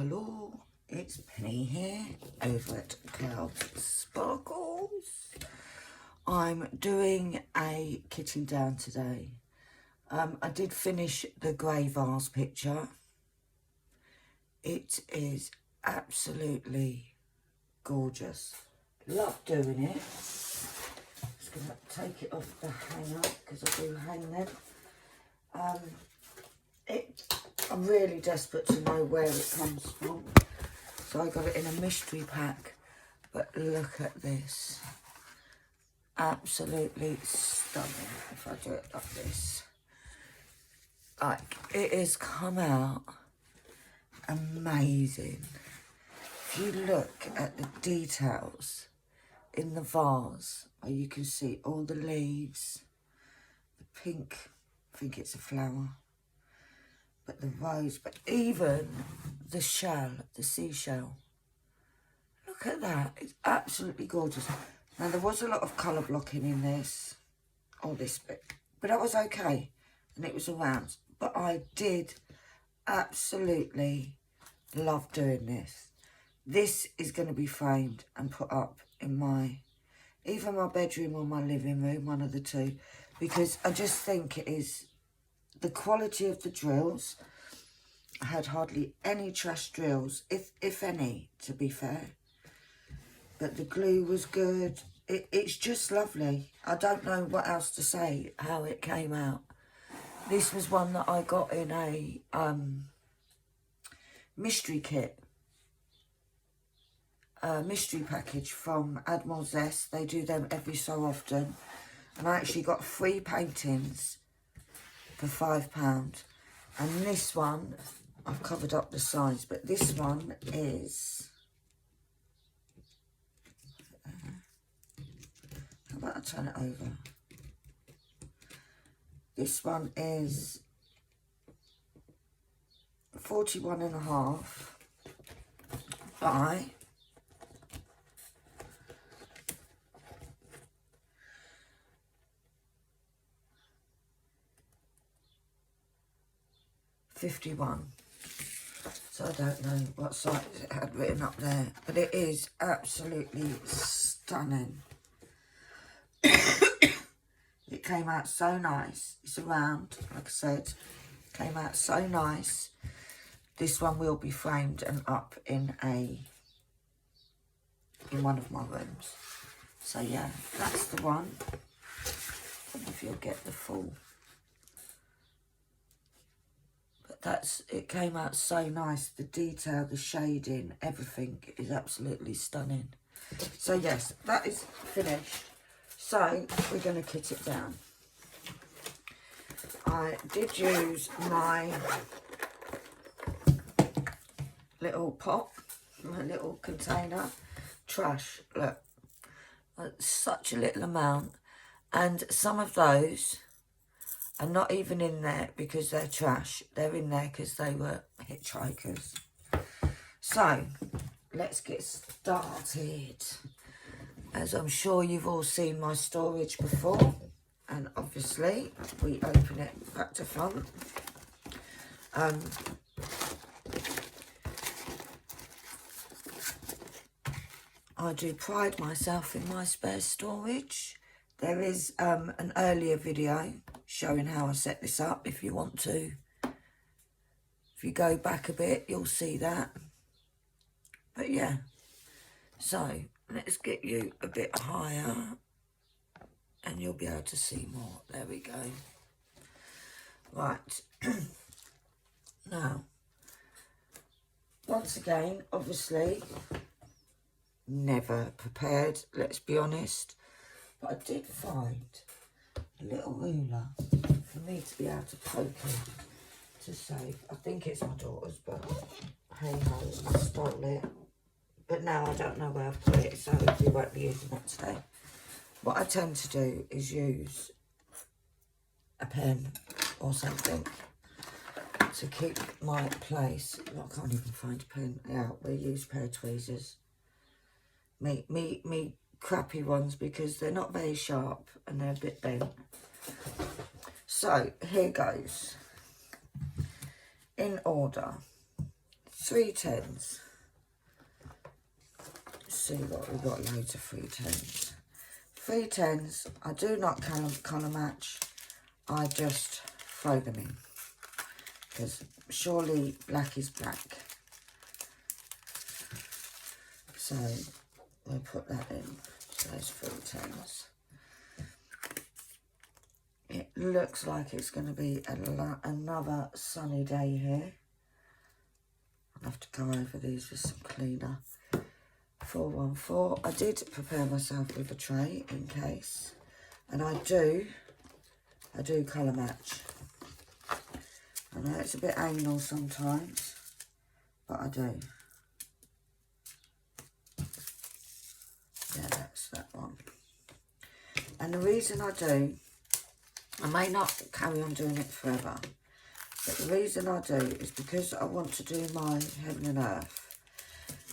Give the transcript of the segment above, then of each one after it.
Hello, it's Penny here over at Clouds Sparkles. I'm doing a kitchen down today. I did finish the grey vase picture. It is absolutely gorgeous. Love doing it. Just going to take it off the hanger because I do hang them. I'm really desperate to know where it comes from, so I got it in a mystery pack. But look at this, absolutely stunning. If I do it like this, like, it has come out amazing. If you look at the details in the vase, where you can see all the leaves, the pink, I think it's a flower, but the rose, but even the shell, the seashell. Look at that, it's absolutely gorgeous. Now there was a lot of colour blocking in this, or this bit, but that was okay, and it was around. But I did absolutely love doing this. This is going to be framed and put up in either my bedroom or my living room, one of the two, because I just think it is the quality of the drills. I had hardly any trash drills, if any, to be fair. But the glue was good. It's just lovely. I don't know what else to say, how it came out. This was one that I got in a mystery kit. Mystery package from Admiral Zest. They do them every so often. And I actually got 3 paintings for £5, and this one, I've covered up the size, but this one is, how about I turn it over? This one is 41.5 by 51. So I don't know what size it had written up there, but it is absolutely stunning. It came out so nice. It's a round, like I said. Came out so nice. This one will be framed and up in one of my rooms. So yeah, that's the one. I don't know if you'll get the full. It came out so nice. The detail, the shading, everything is absolutely stunning. So yes, that is finished. So we're going to kit it down. I did use my little pot, my little container. Trash, look, such a little amount. And some of those are not even in there because they're trash. They're in there because they were hitchhikers. So, let's get started. As I'm sure you've all seen my storage before. And obviously, we open it back to front. I do pride myself in my spare storage. There is an earlier video showing how I set this up if you want to. If you go back a bit, you'll see that. But yeah, so let's get you a bit higher and you'll be able to see more. There we go. Right. Now, once again, obviously, never prepared, let's be honest. But I did find a little ruler for me to be able to poke in to save. I think it's my daughter's, but hey ho, I stole it. But now I don't know where I've put it, so we won't be using that today. What I tend to do is use a pen or something to keep my place. I can't even find a pen. Yeah, we'll use a pair of tweezers. Me crappy ones because they're not very sharp and they're a bit bent. So here goes. In order. 3 tens. Let's see what we've got. Loads of 3 tens. 3 tens. I do not colour match. I just throw them in. Because surely black is black. So we'll put that in. So those 3 tens. It looks like it's going to be another sunny day here. I'll have to go over these with some cleaner. 414. I did prepare myself with a tray in case. And I do colour match. I know it's a bit anal sometimes, but I do. Yeah, that's that one. And the reason I do, I may not carry on doing it forever, but the reason I do is because I want to do my Heaven and Earth.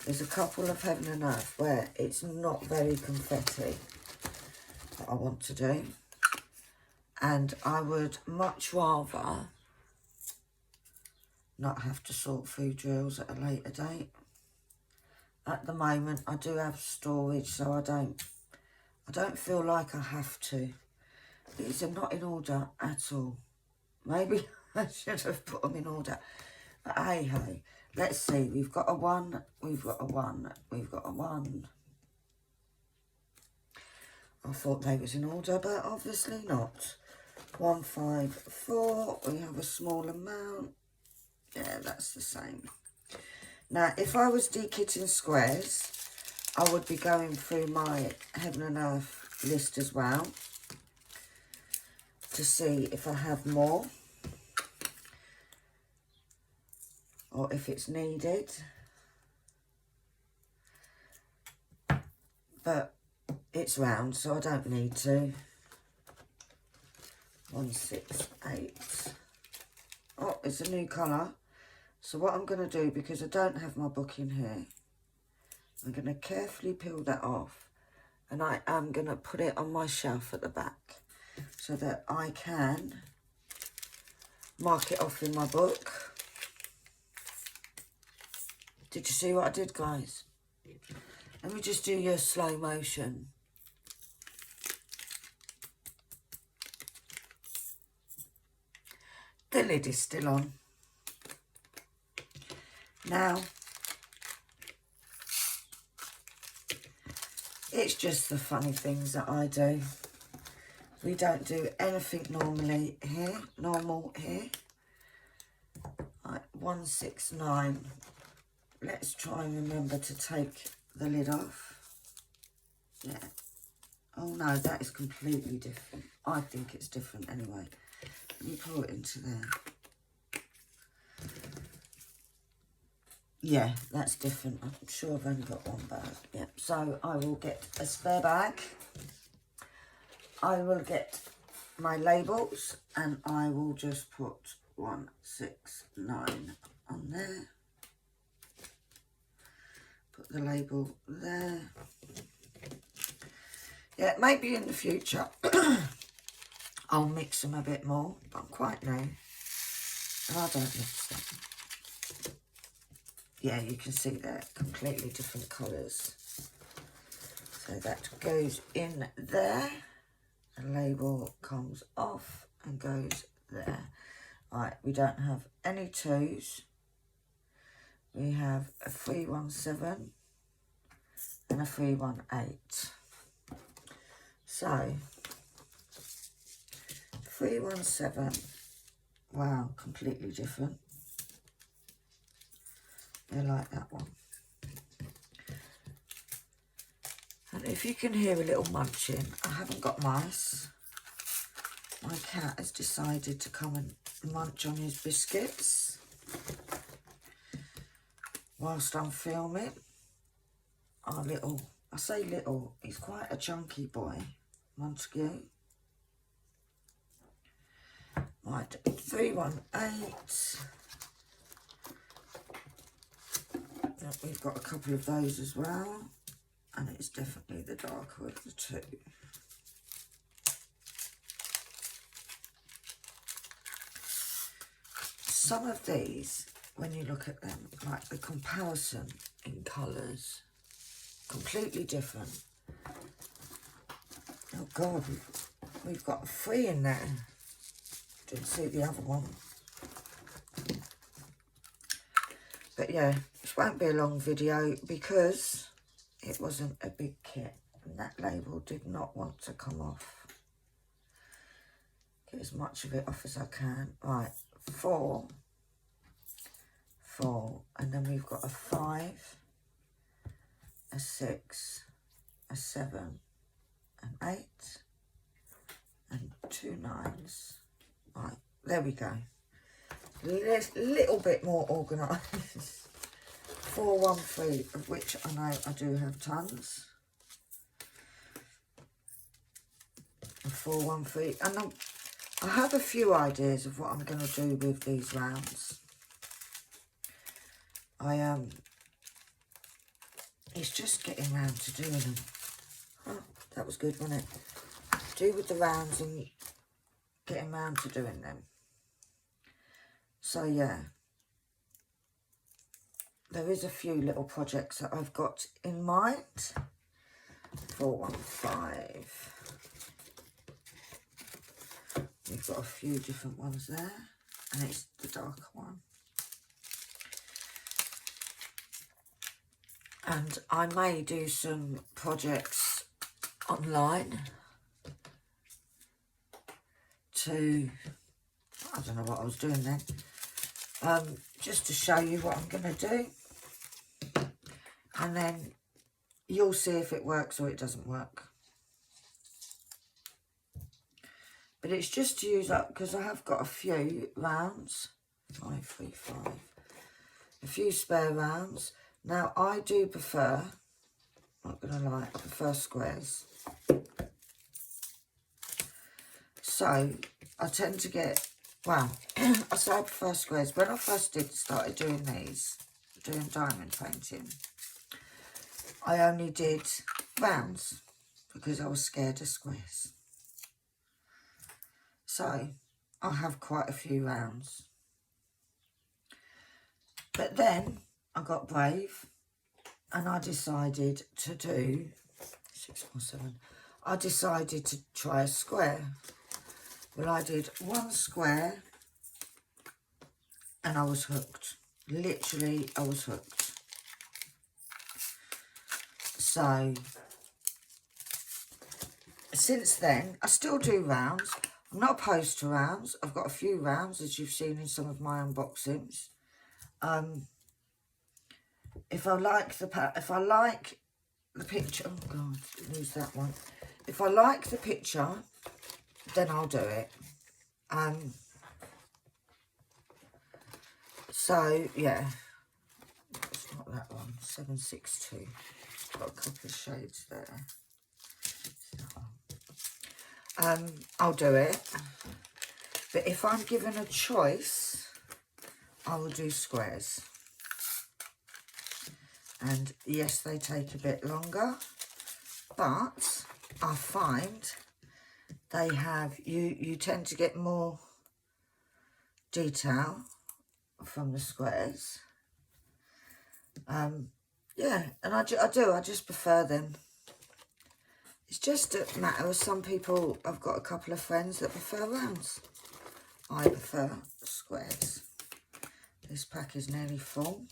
There's a couple of Heaven and Earth where it's not very confetti that I want to do. And I would much rather not have to sort through drills at a later date. At the moment, I do have storage, so I don't feel like I have to. These are not in order at all. Maybe I should have put them in order. But hey, let's see. We've got a 1, we've got a 1, we've got a 1. I thought they was in order, but obviously not. 154, we have a small amount. Yeah, that's the same. Now, if I was dekitting squares, I would be going through my Heaven and Earth list as well to see if I have more or if it's needed. But it's round, so I don't need to. 168. Oh, it's a new colour. So what I'm going to do, because I don't have my book in here, I'm going to carefully peel that off, and I am going to put it on my shelf at the back so that I can mark it off in my book. Did you see what I did, guys? Let me just do your slow motion. The lid is still on. Now, it's just the funny things that I do. We don't do anything normal here. Right, 169. Let's try and remember to take the lid off. Yeah. Oh no, that is completely different. I think it's different anyway. Let me pour it into there. Yeah, that's different. I'm sure I've only got one bag. Yeah, so I will get a spare bag. I will get my labels and I will just put 169 on there. Put the label there. Yeah, maybe in the future I'll mix them a bit more, but I'm quite new and I don't mix them. Yeah, you can see they're completely different colours. So that goes in there. The label comes off and goes there. Right, we don't have any 2s. We have a 317 and a 318. So, 317, wow, completely different. I like that one. And if you can hear a little munching, I haven't got mice. My cat has decided to come and munch on his biscuits whilst I'm filming. Our little, I say little, he's quite a chunky boy, Montague. Right, 318. We've got a couple of those as well, and it's definitely the darker of the 2. Some of these when you look at them, like the comparison in colours, completely different. Oh God, we've got 3 in there. Didn't see the other one. But yeah, this won't be a long video because it wasn't a big kit and that label did not want to come off. Get as much of it off as I can. Right, 4, and then we've got a 5, a 6, a 7, an 8, and 2 9s. Right, there we go. Little bit more organised. 4 1 3, of which I know I do have tons. 4 1 3, and I have a few ideas of what I'm going to do with these rounds. It's just getting round to doing them. Oh, that was good, wasn't it? Do with the rounds and getting round to doing them. So yeah, there is a few little projects that I've got in mind. 4 1 5. We've got a few different ones there, and it's the darker one. And I may do some projects online to, I don't know what I was doing then, just to show you what I'm going to do. And then you'll see if it works or it doesn't work. But it's just to use up, because I have got a few rounds. 5 3 5. A few spare rounds. Now, I do prefer, not going to lie, I prefer squares. So, I tend to get, well, I say I prefer squares. When I first started doing these, doing diamond painting, I only did rounds because I was scared of squares. So, I have quite a few rounds. But then I got brave and I decided to do 6 or 7. I decided to try a square. Well, I did 1 square and I was hooked. Literally, I was hooked. So, since then, I still do rounds. I'm not opposed to rounds. I've got a few rounds, as you've seen in some of my unboxings. If I like the picture, oh God, lose that one. If I like the picture, then I'll do it. So yeah, it's not that one. 762. Got a couple of shades there. I'll do it. But if I'm given a choice, I will do squares. And yes, they take a bit longer, but I find they have, you tend to get more detail from the squares. Yeah, and I just prefer them. It's just a matter of some people, I've got a couple of friends that prefer rounds. I prefer squares. This pack is nearly full.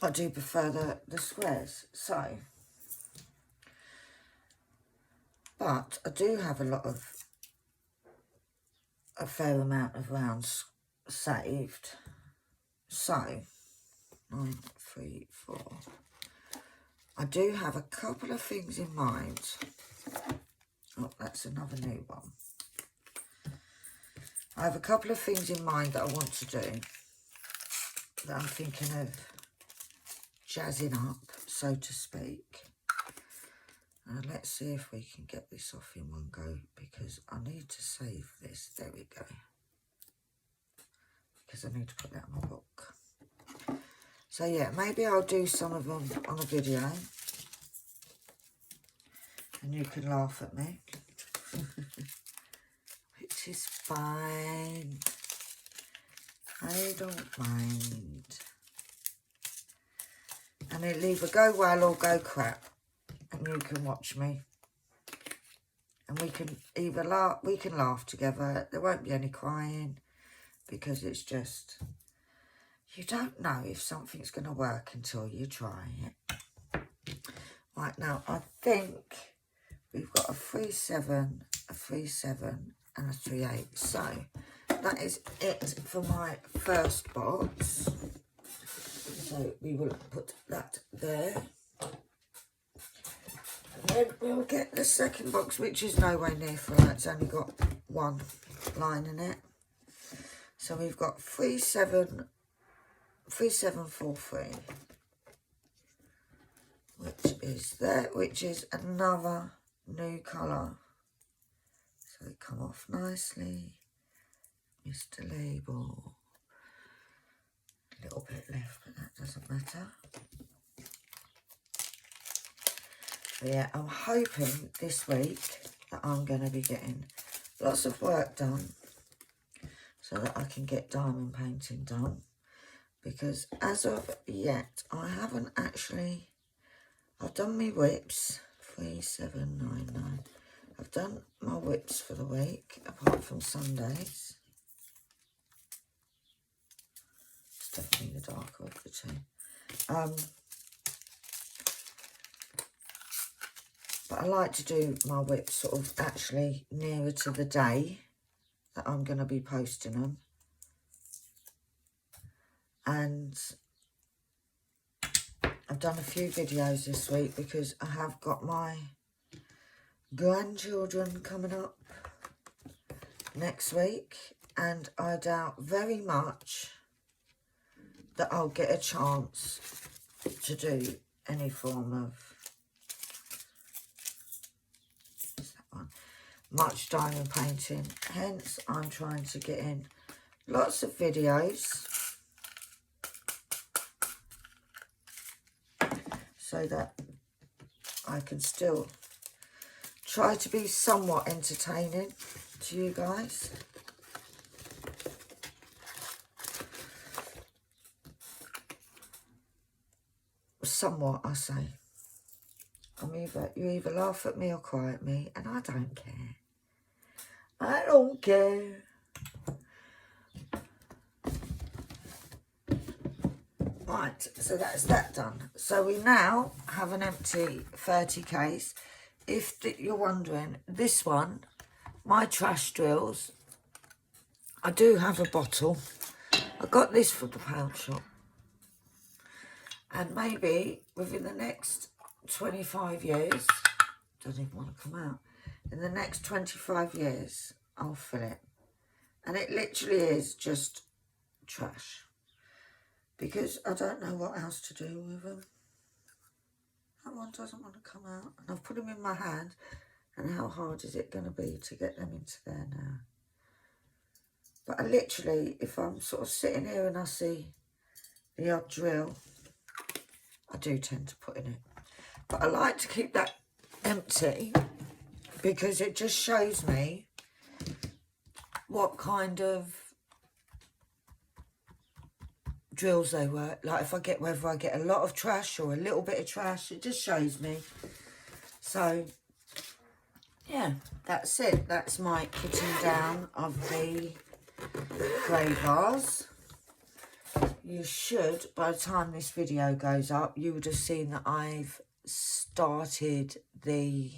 I do prefer the squares, so. But I do have a fair amount of rounds saved. So, 9 3 4. I do have a couple of things in mind. Oh, that's another new one. I have a couple of things in mind that I want to do, that I'm thinking of jazzing up, so to speak. And let's see if we can get this off in one go, because I need to save this. There we go. Because I need to put that in my book. So yeah, maybe I'll do some of them on a video. And you can laugh at me. which is fine. I don't mind. And it'll either go well or go crap. And you can watch me. And we can either laugh together. There won't be any crying. Because it's just, you don't know if something's going to work until you try it. Right, now I think we've got a 3-7, a 3-7 and a 3-8. So that is it for my first box. So we will put that there. And then we'll get the second box, which is nowhere near full. It's only got one line in it. So we've got 3-7, 3-7-4-3, which is there, which is another new colour. So they come off nicely. Mr. Label. A little bit left, but that doesn't matter. So yeah, I'm hoping this week that I'm going to be getting lots of work done so that I can get diamond painting done. Because as of yet, I haven't actually, I've done my whips, 3, 7, 9, 9. I've done my whips for the week, apart from Sundays. It's definitely the darker of the two. But I like to do my whips sort of actually nearer to the day that I'm going to be posting them. And I've done a few videos this week because I have got my grandchildren coming up next week, and I doubt very much that I'll get a chance to do any form of much diamond painting. Hence I'm trying to get in lots of videos so that I can still try to be somewhat entertaining to you guys. Somewhat, I say. You either laugh at me or cry at me, and I don't care. I don't care. Right, so that's that done. So we now have an empty 30 case. If you're wondering, this one, my trash drills, I do have a bottle. I got this from the pound shop. And maybe within the next 25 years, doesn't even want to come out, in the next 25 years, I'll fill it. And it literally is just trash. Because I don't know what else to do with them. That one doesn't want to come out. And I've put them in my hand. And how hard is it going to be to get them into there now? But I literally, if I'm sort of sitting here and I see the odd drill, I do tend to put in it. But I like to keep that empty because it just shows me what kind of drills they were. Like if I get, whether I get a lot of trash or a little bit of trash, it just shows me. So yeah, that's it. That's my putting down of the grey vase. You should, by the time this video goes up, you would have seen that I've started the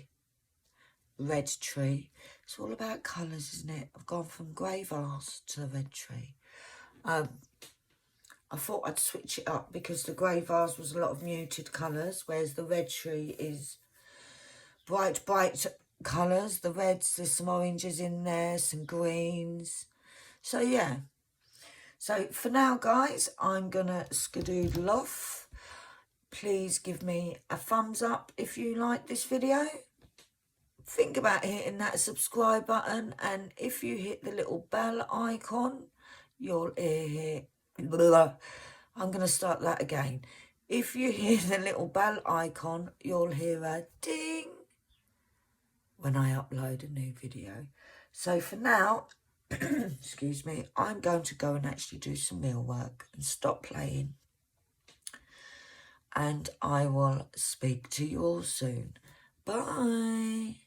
red tree. It's all about colours, isn't it? I've gone from grey vase to the red tree. I thought I'd switch it up because the grey vase was a lot of muted colours, whereas the red tree is bright colours. The reds, there's some oranges in there, some greens. So yeah. So for now, guys, I'm going to skedoodle off. Please give me a thumbs up if you like this video. Think about hitting that subscribe button. And if you hit the little bell icon, you'll hear... I'm going to start that again. If you hear the little bell icon, you'll hear a ding. when I upload a new video. So for now, excuse me, I'm going to go and actually do some meal work and stop playing. And I will speak to you all soon. Bye.